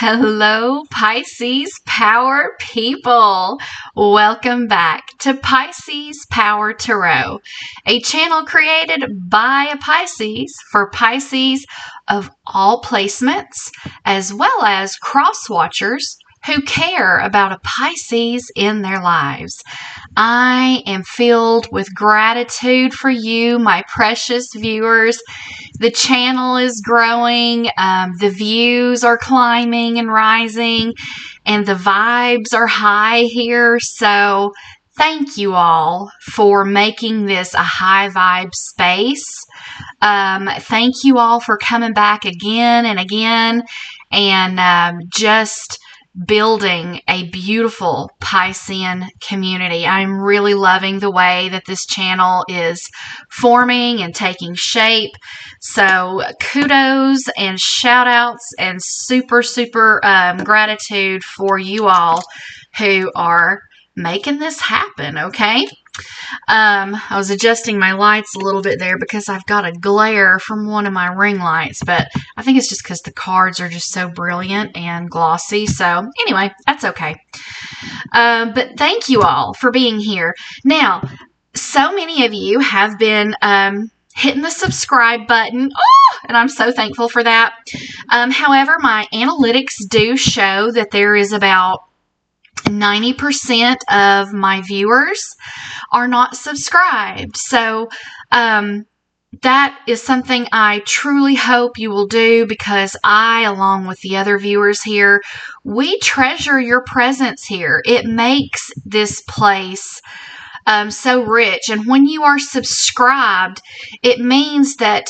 Hello, Pisces Power people. Welcome back to Pisces Power Tarot, a channel created by a Pisces for Pisces of all placements, as well as cross-watchers who care about a Pisces in their lives. I am filled with gratitude for you, my precious viewers. The channel is growing, the views are climbing and rising, and the vibes are high here. So thank you all for making this a high vibe space. Thank you all for coming back again and again and just building a beautiful Piscean community. I'm really loving the way that this channel is forming and taking shape. So kudos and shout outs and super gratitude for you all who are making this happen, okay? I was adjusting my lights a little bit there because I've got a glare from one of my ring lights, but I think it's just because the cards are just so brilliant and glossy. So anyway, that's okay. But thank you all for being here. Now, so many of you have been hitting the subscribe button, and I'm so thankful for that. However, my analytics do show that there is about 90% of my viewers are not subscribed. So that is something I truly hope you will do, because I, along with the other viewers here, we treasure your presence here. It makes this place so rich. And when you are subscribed, it means that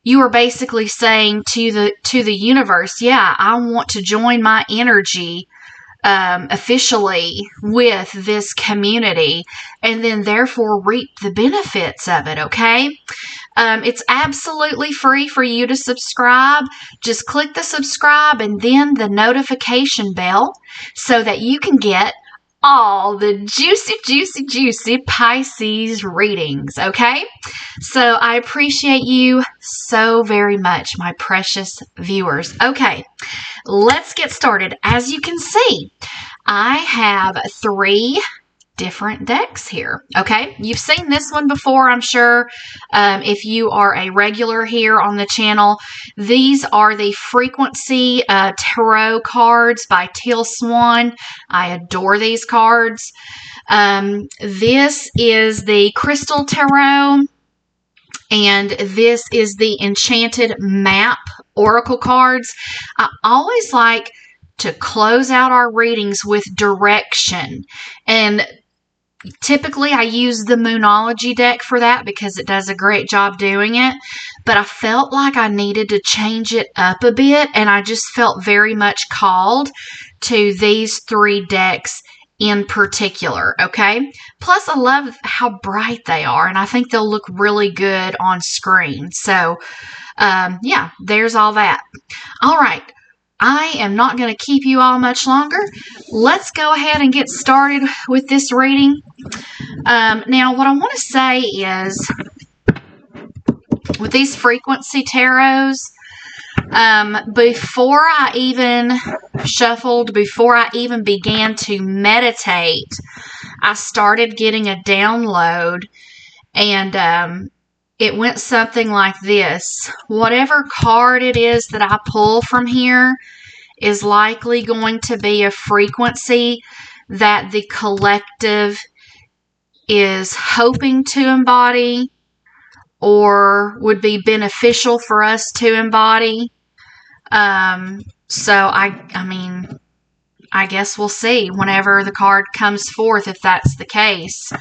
you are basically saying to the universe, yeah, I want to join my energy officially with this community, and then therefore reap the benefits of it, okay? It's absolutely free for you to subscribe. Just click the subscribe and then the notification bell so that you can get all the juicy Pisces readings, okay? So I appreciate you so very much, my precious viewers. Okay, let's get started. As you can see, I have 3 different decks here, okay? You've seen this one before, I'm sure. If you are a regular here on the channel, these are the Frequency Tarot cards by Teal Swan. I adore these cards. This is the Crystal Tarot, and this is the Enchanted Map Oracle cards. I always like to close out our readings with direction, and typically I use the Moonology deck for that because it does a great job doing it, but I felt like I needed to change it up a bit, and I just felt very much called to these 3 decks in particular, okay? Plus, I love how bright they are, and I think they'll look really good on screen. So, yeah, there's all that. All right. I am not going to keep you all much longer. Let's go ahead and get started with this reading. Now, what I want to say is, with these frequency tarots, before I even shuffled, before I even began to meditate, I started getting a download, and it went something like this. Whatever card it is that I pull from here is likely going to be a frequency that the collective is hoping to embody or would be beneficial for us to embody. So I mean, I guess we'll see whenever the card comes forth if that's the case.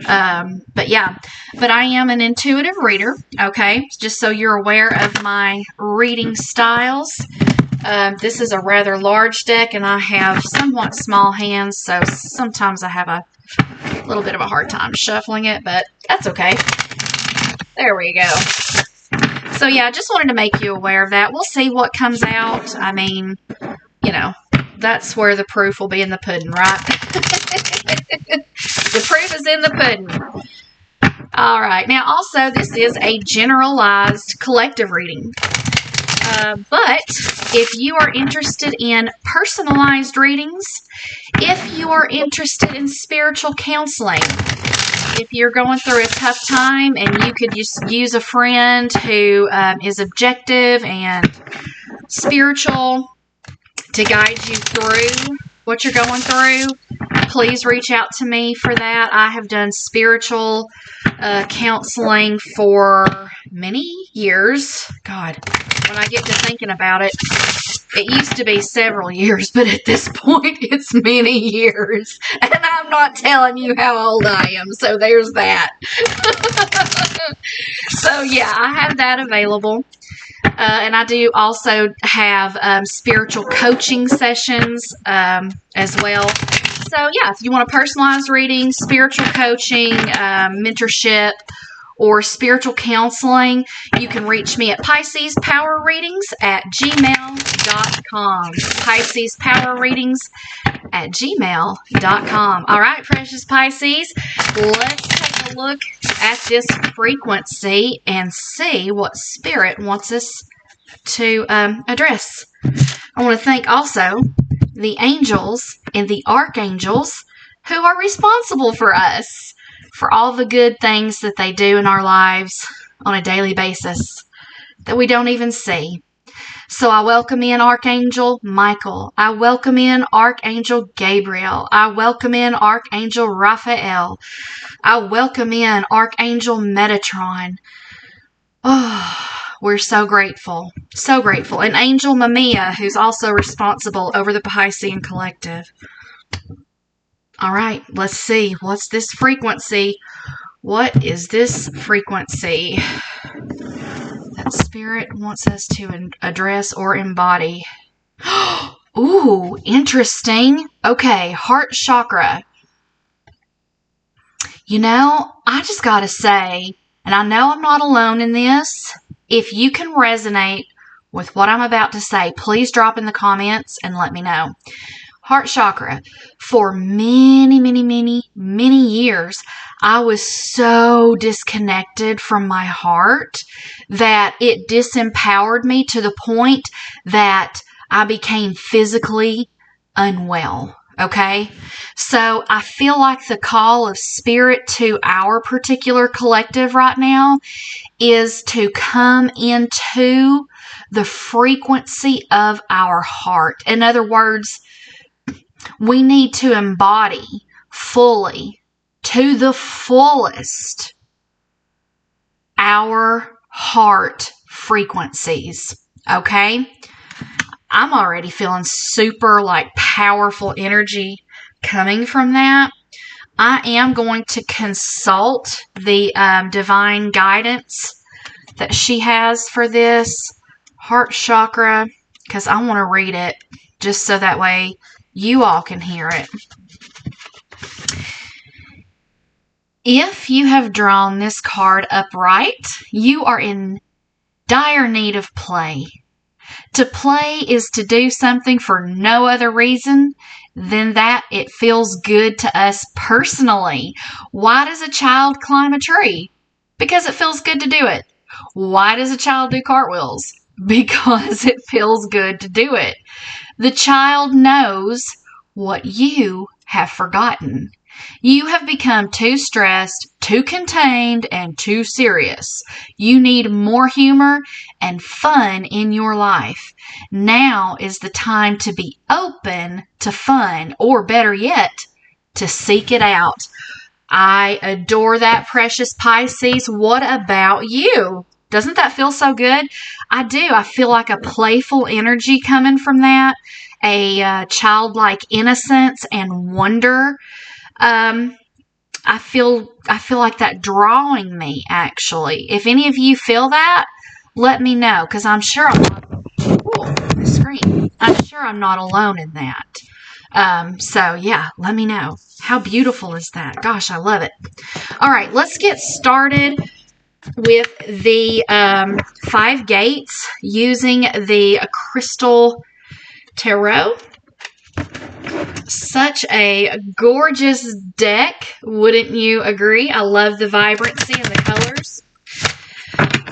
But yeah, but I am an intuitive reader, okay? Just so you're aware of my reading styles. This is a rather large deck, and I have somewhat small hands, so sometimes I have a little bit of a hard time shuffling it, but that's okay. There we go. So yeah, I just wanted to make you aware of that. We'll see what comes out. I mean, you know, that's where the proof will be in the pudding, right? The proof is in the pudding. All right. Now, also, this is a generalized collective reading. But if you are interested in personalized readings, if you are interested in spiritual counseling, if you're going through a tough time and you could just use a friend who is objective and spiritual to guide you through what you're going through, please reach out to me for that. I have done spiritual counseling for many years. God, when I get to thinking about it, it used to be several years, but at this point, it's many years. And I'm not telling you how old I am, so there's that. So, yeah, I have that available. And I do also have spiritual coaching sessions as well. So, yeah, if you want a personalized reading, spiritual coaching, mentorship, or spiritual counseling, you can reach me at PiscesPowerReadings@gmail.com. PiscesPowerReadings@gmail.com. All right, precious Pisces, let's take a look at this frequency and see what Spirit wants us to address. I want to thank also the angels and the archangels who are responsible for us, for all the good things that they do in our lives on a daily basis that we don't even see. So I welcome in Archangel Michael. I welcome in Archangel Gabriel. I welcome in Archangel Raphael. I welcome in Archangel Metatron. Oh, we're so grateful. So grateful. And Angel Mamiya, who's also responsible over the Piscean Collective. All right, let's see. What's this frequency? What is this frequency that Spirit wants us to address or embody? Ooh, interesting. Okay, heart chakra. You know, I just got to say, and I know I'm not alone in this, if you can resonate with what I'm about to say, please drop in the comments and let me know. Heart chakra. For many, many, many, many years, I was so disconnected from my heart that it disempowered me to the point that I became physically unwell. Okay? So I feel like the call of Spirit to our particular collective right now is to come into the frequency of our heart. In other words, we need to embody fully, to the fullest, our heart frequencies. Okay? I'm already feeling super powerful energy coming from that. I am going to consult the divine guidance that she has for this heart chakra because I want to read it just so that way you all can hear it. If you have drawn this card upright, you are in dire need of play. To play is to do something for no other reason than that it feels good to us personally. Why does a child climb a tree? Because it feels good to do it. Why does a child do cartwheels? Because it feels good to do it. The child knows what you have forgotten. You have become too stressed, too contained, and too serious. You need more humor and fun in your life. Now is the time to be open to fun, or better yet, to seek it out. I adore that, precious Pisces. What about you? Doesn't that feel so good? I do. I feel like a playful energy coming from that, a childlike innocence and wonder. I feel like that drawing me, actually. If any of you feel that, let me know, because I'm sure I'm not alone in that. So yeah, let me know. How beautiful is that? Gosh, I love it. All right, let's get started with the 5 gates using the Crystal Tarot. Such a gorgeous deck, wouldn't you agree? I love the vibrancy and the colors.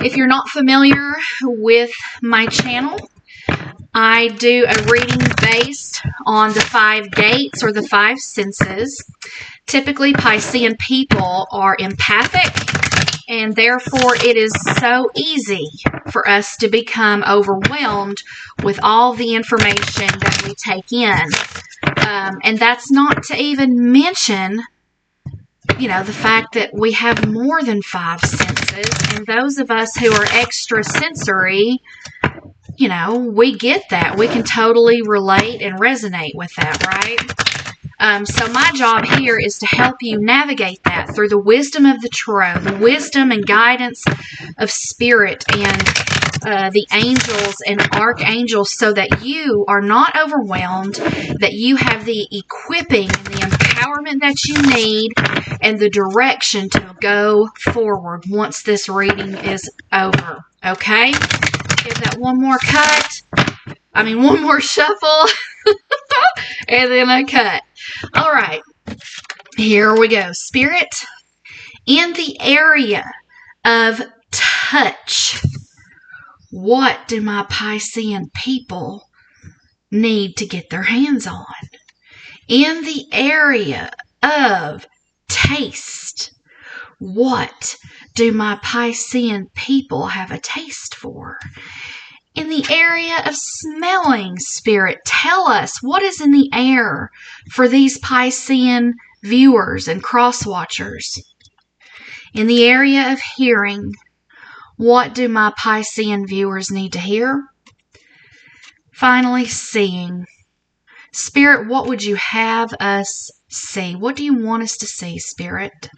If you're not familiar with my channel, I do a reading based on the 5 gates or the 5 senses. Typically, Piscean people are empathic, and therefore it is so easy for us to become overwhelmed with all the information that we take in. And that's not to even mention, the fact that we have more than 5 senses, and those of us who are extrasensory, we get that. We can totally relate and resonate with that, right? So my job here is to help you navigate that through the wisdom of the tarot, the wisdom and guidance of spirit and the angels and archangels, so that you are not overwhelmed, that you have the equipping and the empowerment that you need and the direction to go forward once this reading is over. Okay? Give that one more one more shuffle, and then a cut. All right, here we go. Spirit, in the area of touch, what do my Piscean people need to get their hands on? In the area of taste, what do my Piscean people have a taste for? In the area of smelling, Spirit, tell us what is in the air for these Piscean viewers and cross-watchers. In the area of hearing, what do my Piscean viewers need to hear? Finally, seeing. Spirit, what would you have us see? What do you want us to see, Spirit?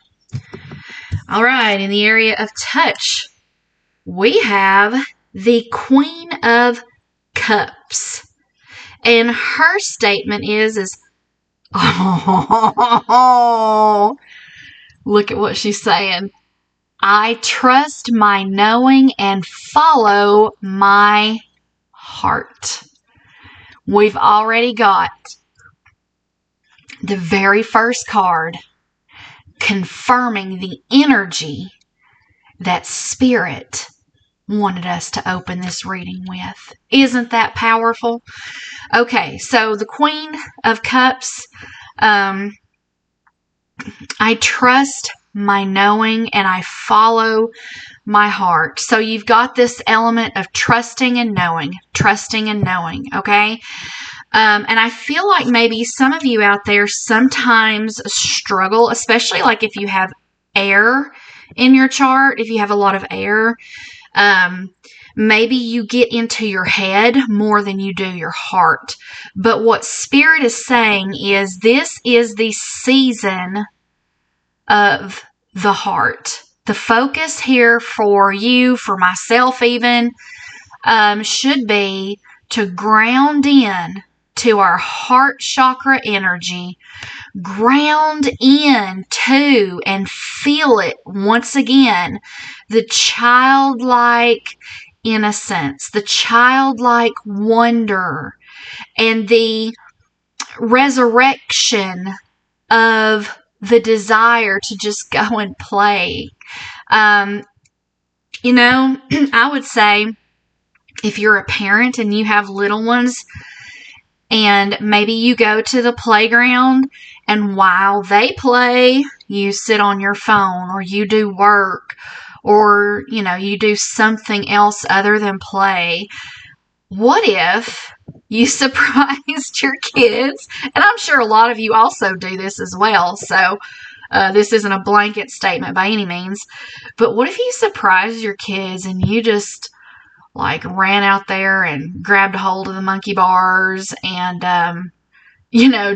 All right, in the area of touch, we have the Queen of Cups. And her statement is oh, look at what she's saying. I trust my knowing and follow my heart. We've already got the very first card confirming the energy that Spirit wanted us to open this reading with. Isn't that powerful? Okay, so the Queen of Cups, I trust my knowing and I follow my heart. So you've got this element of trusting and knowing, okay? And I feel like maybe some of you out there sometimes struggle, especially like if you have air in your chart, if you have a lot of air, maybe you get into your head more than you do your heart. But what Spirit is saying is this is the season of the heart. The focus here for you, for myself even, should be to ground in to our heart chakra energy, ground in to and feel it once again, the childlike innocence, the childlike wonder, and the resurrection of the desire to just go and play. I would say if you're a parent and you have little ones, and maybe you go to the playground and while they play, you sit on your phone or you do work or, you do something else other than play. What if you surprised your kids? And I'm sure a lot of you also do this as well. So this isn't a blanket statement by any means. But what if you surprised your kids and you just ran out there and grabbed a hold of the monkey bars and,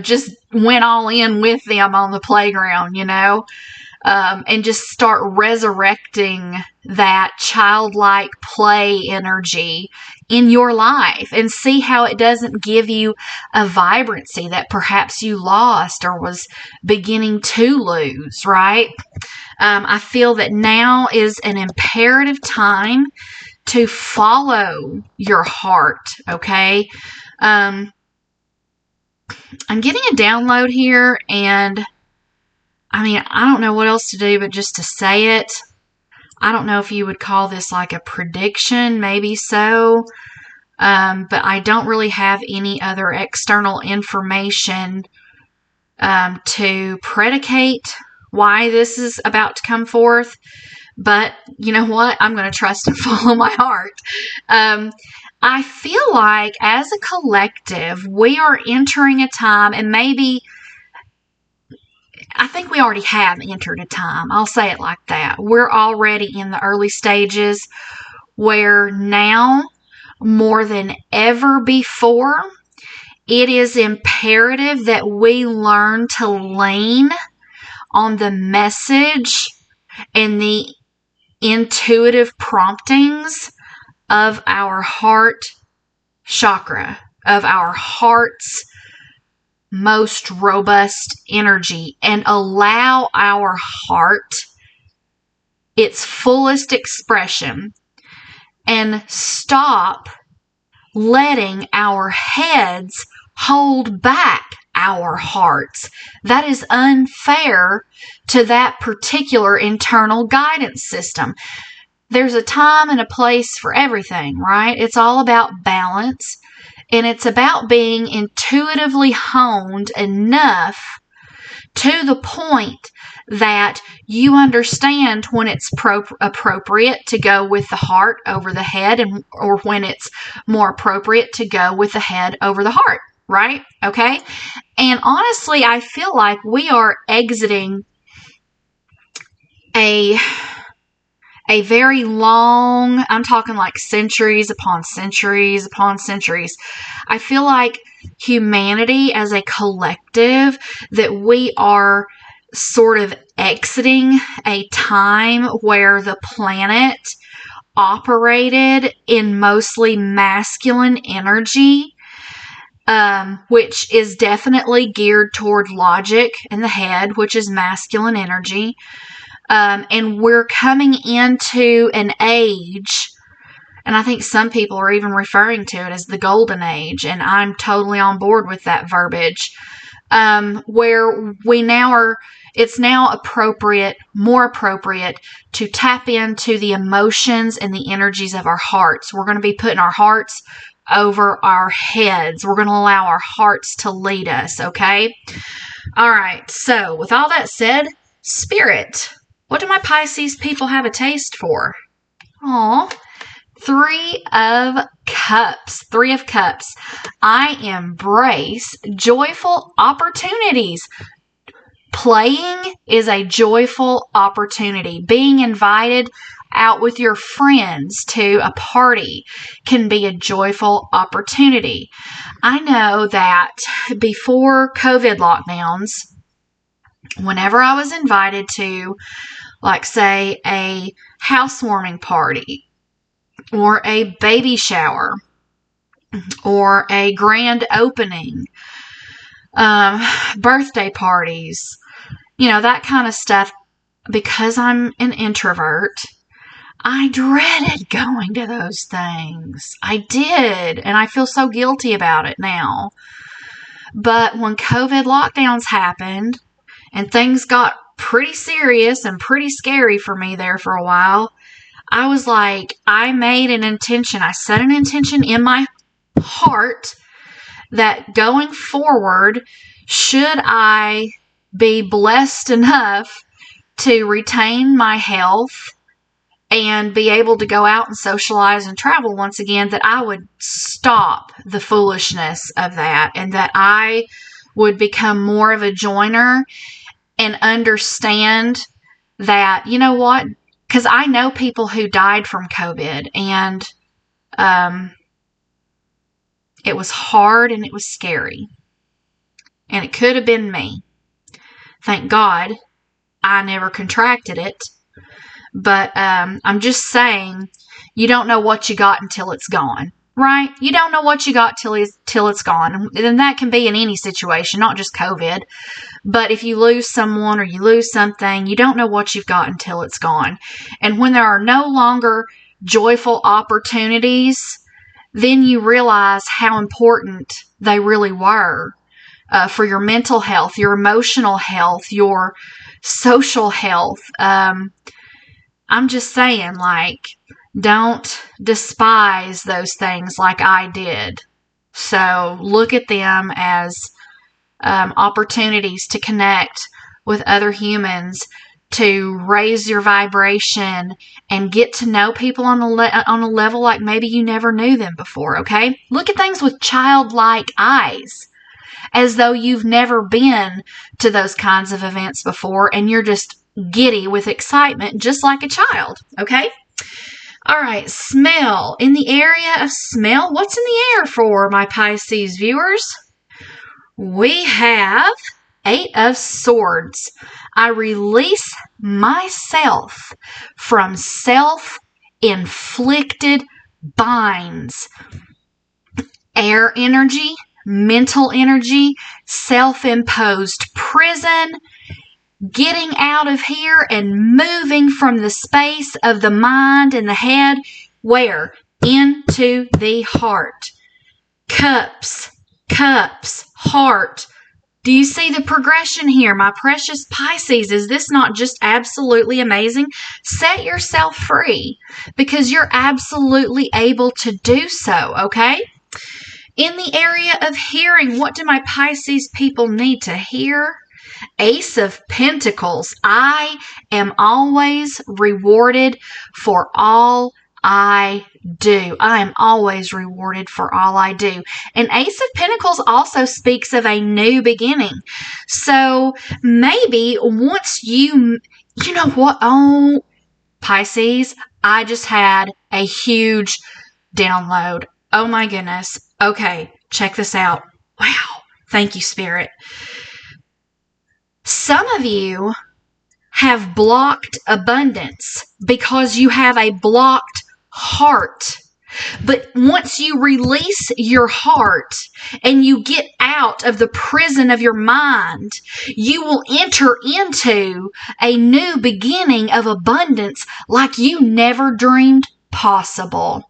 just went all in with them on the playground, and just start resurrecting that childlike play energy in your life and see how it doesn't give you a vibrancy that perhaps you lost or was beginning to lose, right? I feel that now is an imperative time to follow your heart, okay? I'm getting a download here, and I don't know what else to do but just to say it. I don't know if you would call this like a prediction, maybe so. But I don't really have any other external information to predicate why this is about to come forth. But you know what? I'm going to trust and follow my heart. I feel like as a collective, we are entering a time, and maybe I think we already have entered a time. I'll say it like that. We're already in the early stages where now, more than ever before, it is imperative that we learn to lean on the message and the intuitive promptings of our heart chakra, of our heart's most robust energy, and allow our heart its fullest expression, and stop letting our heads hold back our hearts. That is unfair to that particular internal guidance system. There's a time and a place for everything, right? It's all about balance, and it's about being intuitively honed enough to the point that you understand when it's appropriate to go with the heart over the head, or when it's more appropriate to go with the head over the heart, right? Okay? And honestly, I feel like we are exiting a very long, I'm talking like centuries upon centuries upon centuries. I feel like humanity as a collective, that we are sort of exiting a time where the planet operated in mostly masculine energy, which is definitely geared toward logic and the head, which is masculine energy. And we're coming into an age, and I think some people are even referring to it as the golden age, and I'm totally on board with that verbiage, where it's now more appropriate to tap into the emotions and the energies of our hearts. We're going to be putting our hearts over our heads. We're going to allow our hearts to lead us, okay? All right, so with all that said, Spirit, what do my Pisces people have a taste for? Aw, Three of Cups. Three of Cups. I embrace joyful opportunities. Playing is a joyful opportunity. Being invited out with your friends to a party can be a joyful opportunity. I know that before COVID lockdowns, whenever I was invited to, like, say, a housewarming party or a baby shower or a grand opening, birthday parties, that kind of stuff, because I'm an introvert, I dreaded going to those things. I did, and I feel so guilty about it now. But when COVID lockdowns happened and things got pretty serious and pretty scary for me there for a while, I was like, I set an intention in my heart that going forward, should I be blessed enough to retain my health and be able to go out and socialize and travel once again, that I would stop the foolishness of that, and that I would become more of a joiner and understand that, you know what, because I know people who died from COVID, and it was hard and it was scary, and it could have been me. Thank God I never contracted it. But I'm just saying, you don't know what you got until it's gone, right? You don't know what you got till it's gone. And that can be in any situation, not just COVID. But if you lose someone or you lose something, you don't know what you've got until it's gone. And when there are no longer joyful opportunities, then you realize how important they really were for your mental health, your emotional health, your social health. I'm just saying, like, don't despise those things like I did. So look at them as opportunities to connect with other humans, to raise your vibration and get to know people on a level like maybe you never knew them before, okay? Look at things with childlike eyes, as though you've never been to those kinds of events before and you're just giddy with excitement, just like a child, okay? All right, smell. In the area of smell, what's in the air for my Pisces viewers? We have 8 of Swords. I release myself from self-inflicted binds. Air energy, mental energy, self-imposed prison, getting out of here and moving from the space of the mind and the head, where? Into the heart. Cups, heart. Do you see the progression here, my precious Pisces? Is this not just absolutely amazing? Set yourself free, because you're absolutely able to do so, okay? In the area of hearing, what do my Pisces people need to hear? Ace of Pentacles. I am always rewarded for all I do. I am always rewarded for all I do. And Ace of Pentacles also speaks of a new beginning. So maybe once you know what? Oh, Pisces, I just had a huge download. Oh my goodness. Okay, check this out. Wow. Thank you, Spirit. Some of you have blocked abundance because you have a blocked heart. But once you release your heart and you get out of the prison of your mind, you will enter into a new beginning of abundance like you never dreamed possible.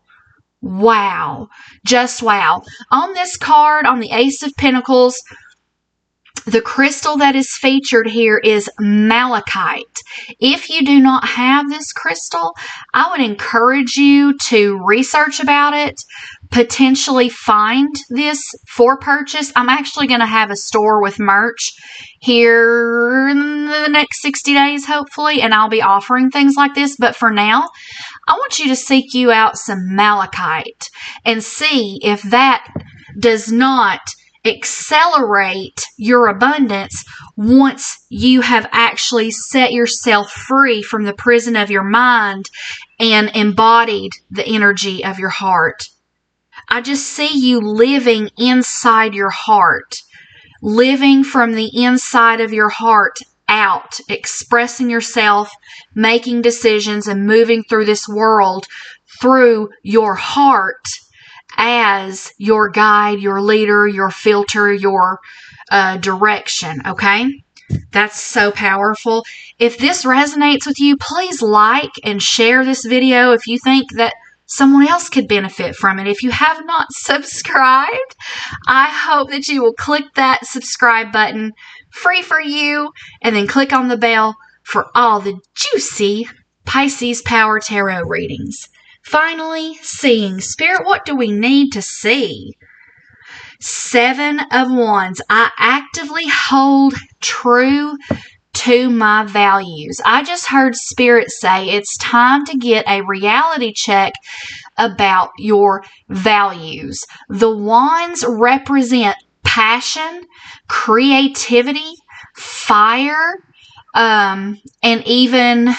Wow. Just wow. On this card, on the Ace of Pentacles, the crystal that is featured here is malachite. If you do not have this crystal, I would encourage you to research about it, potentially find this for purchase. I'm actually going to have a store with merch here in the next 60 days, hopefully, and I'll be offering things like this. But for now, I want you to seek you out some malachite and see if that does not accelerate your abundance once you have actually set yourself free from the prison of your mind and embodied the energy of your heart. I just see you living inside your heart, living from the inside of your heart out, expressing yourself, making decisions, and moving through this world through your heart as your guide, your leader, your filter, your direction, okay? That's so powerful. If this resonates with you, please like and share this video if you think that someone else could benefit from it. If you have not subscribed, I hope that you will click that subscribe button, free for you, and then click on the bell for all the juicy Pisces Power Tarot readings. Finally, seeing. Spirit, what do we need to see? 7 of Wands. I actively hold true to my values. I just heard Spirit say it's time to get a reality check about your values. The Wands represent passion, creativity, fire, and even...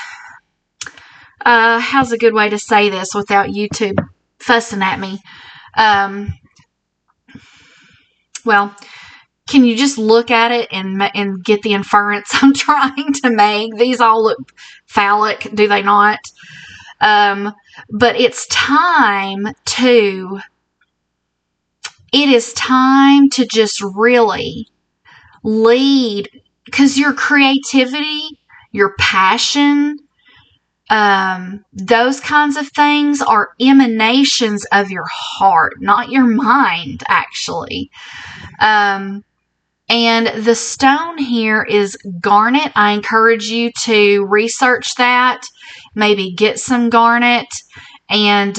how's a good way to say this without YouTube fussing at me? Well, can you just look at it and get the inference I'm trying to make? These all look phallic, do they not? But it is time to just really lead, because your creativity, your passion, those kinds of things are emanations of your heart, not your mind, actually. And the stone here is garnet. I encourage you to research that, maybe get some garnet and,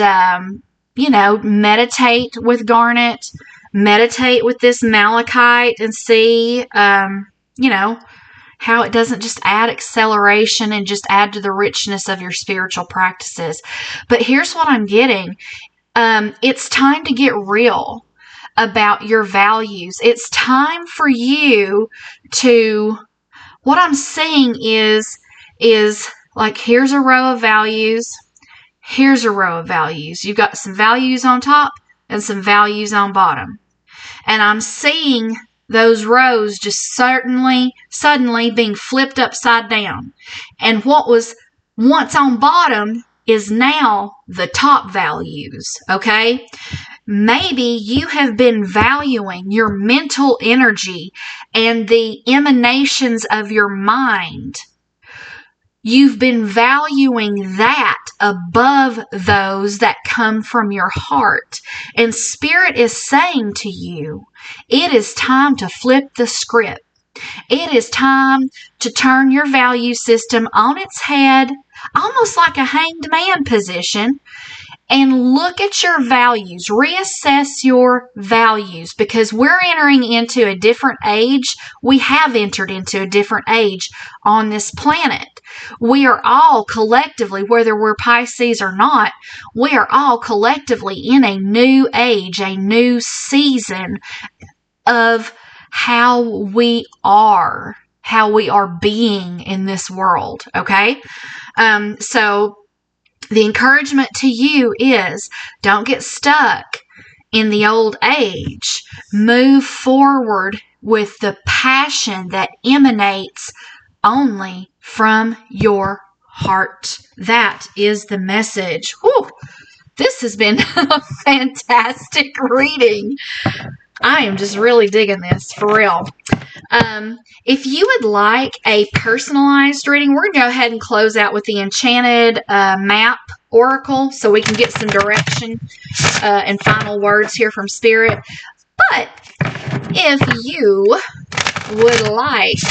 meditate with garnet, meditate with this malachite and see, how it doesn't just add acceleration and just add to the richness of your spiritual practices. But here's what I'm getting. It's time to get real about your values. It's time for you to, what I'm seeing is like, here's a row of values. Here's a row of values. You've got some values on top and some values on bottom. And I'm seeing those rows just suddenly being flipped upside down. And what was once on bottom is now the top values, okay? Maybe you have been valuing your mental energy and the emanations of your mind. You've been valuing that above those that come from your heart. And Spirit is saying to you, it is time to flip the script. It is time to turn your value system on its head, almost like a hanged man position, and look at your values. Reassess your values, because we're entering into a different age. We have entered into a different age on this planet. We are all collectively, whether we're Pisces or not, we are all collectively in a new age, a new season of how we are being in this world, okay? So the encouragement to you is, don't get stuck in the old age. Move forward with the passion that emanates only from your heart. That is the message. Whew. This has been a fantastic reading. I am just really digging this, for real. If you would like a personalized reading, we're going to go ahead and close out with the Enchanted Map Oracle so we can get some direction and final words here from Spirit. But if you would like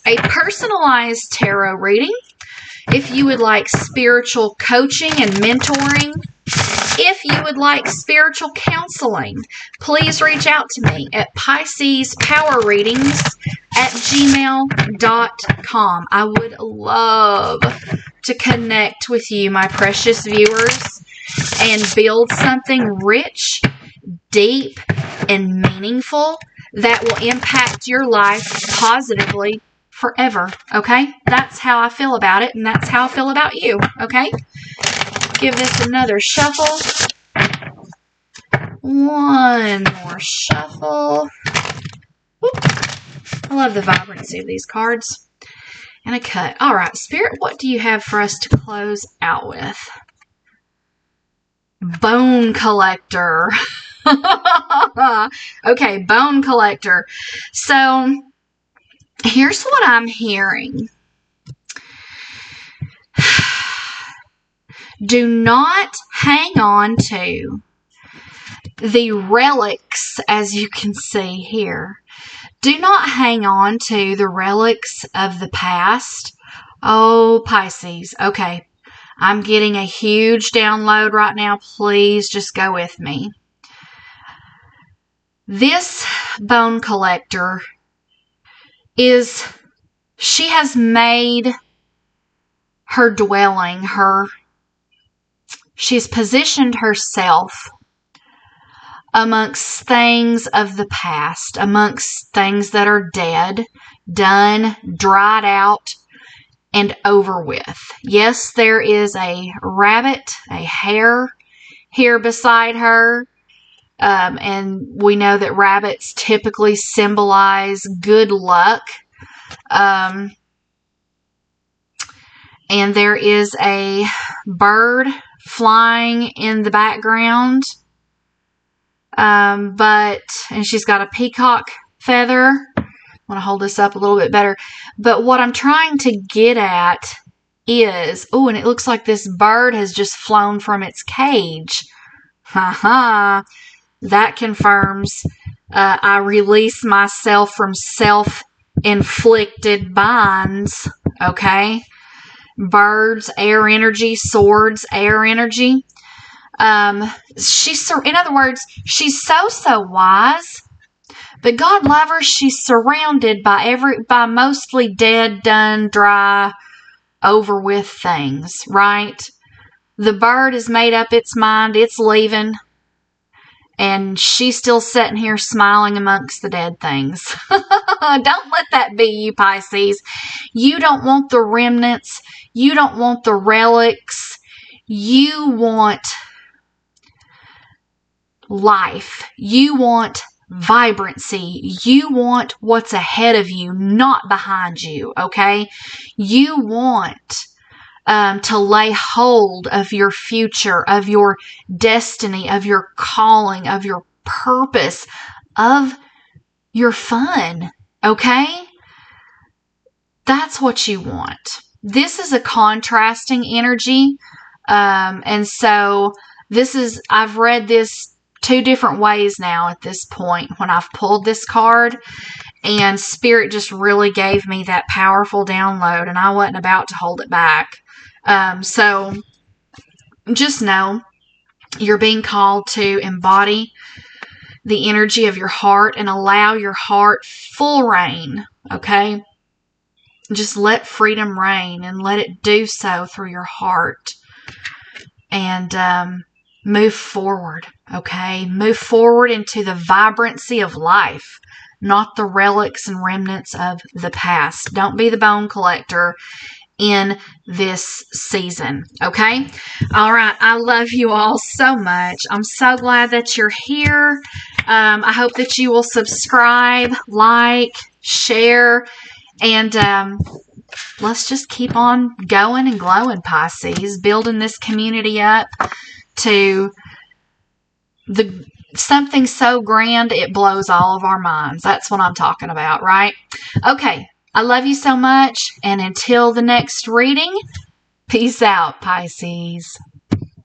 a personalized tarot reading, if you would like spiritual coaching and mentoring, if you would like spiritual counseling, please reach out to me at PiscesPowerReadings@gmail.com. I would love to connect with you, my precious viewers, and build something rich, deep, and meaningful that will impact your life positively forever, okay? That's how I feel about it, and that's how I feel about you, okay? Give this another shuffle. One more shuffle. Oop. I love the vibrancy of these cards. And a cut. All right, Spirit, what do you have for us to close out with? Bone Collector. Okay, Bone Collector. So, here's what I'm hearing. Do not hang on to the relics, as you can see here. Do not hang on to the relics of the past. Oh, Pisces. Okay, I'm getting a huge download right now. Please just go with me. This Bone Collector she has made her dwelling, she's positioned herself amongst things of the past, amongst things that are dead, done, dried out, and over with. Yes, there is a rabbit, a hare here beside her, and we know that rabbits typically symbolize good luck. And there is a bird flying in the background. And she's got a peacock feather. I want to hold this up a little bit better. But what I'm trying to get at is, oh, and it looks like this bird has just flown from its cage. Haha. That confirms I release myself from self-inflicted binds. Okay. Birds, air energy. Swords, air energy. In other words, she's so wise, but God love her, she's surrounded by mostly dead, done, dry, over with things, right? The bird has made up its mind, it's leaving, and she's still sitting here smiling amongst the dead things. Don't let that be you, Pisces. You don't want the remnants. You don't want the relics. You want life. You want vibrancy. You want what's ahead of you, not behind you, okay? You want to lay hold of your future, of your destiny, of your calling, of your purpose, of your fun, okay? That's what you want. This is a contrasting energy, and so I've read this 2 different ways now at this point when I've pulled this card, and Spirit just really gave me that powerful download, and I wasn't about to hold it back. So just know you're being called to embody the energy of your heart and allow your heart full reign, okay? Just let freedom reign and let it do so through your heart. And move forward, okay? Move forward into the vibrancy of life, not the relics and remnants of the past. Don't be the bone collector in this season, okay? All right, I love you all so much. I'm so glad that you're here. I hope that you will subscribe, like, share, and let's just keep on going and glowing, Pisces, building this community up to something so grand it blows all of our minds. That's what I'm talking about, right? Okay, I love you so much, and until the next reading, peace out, Pisces.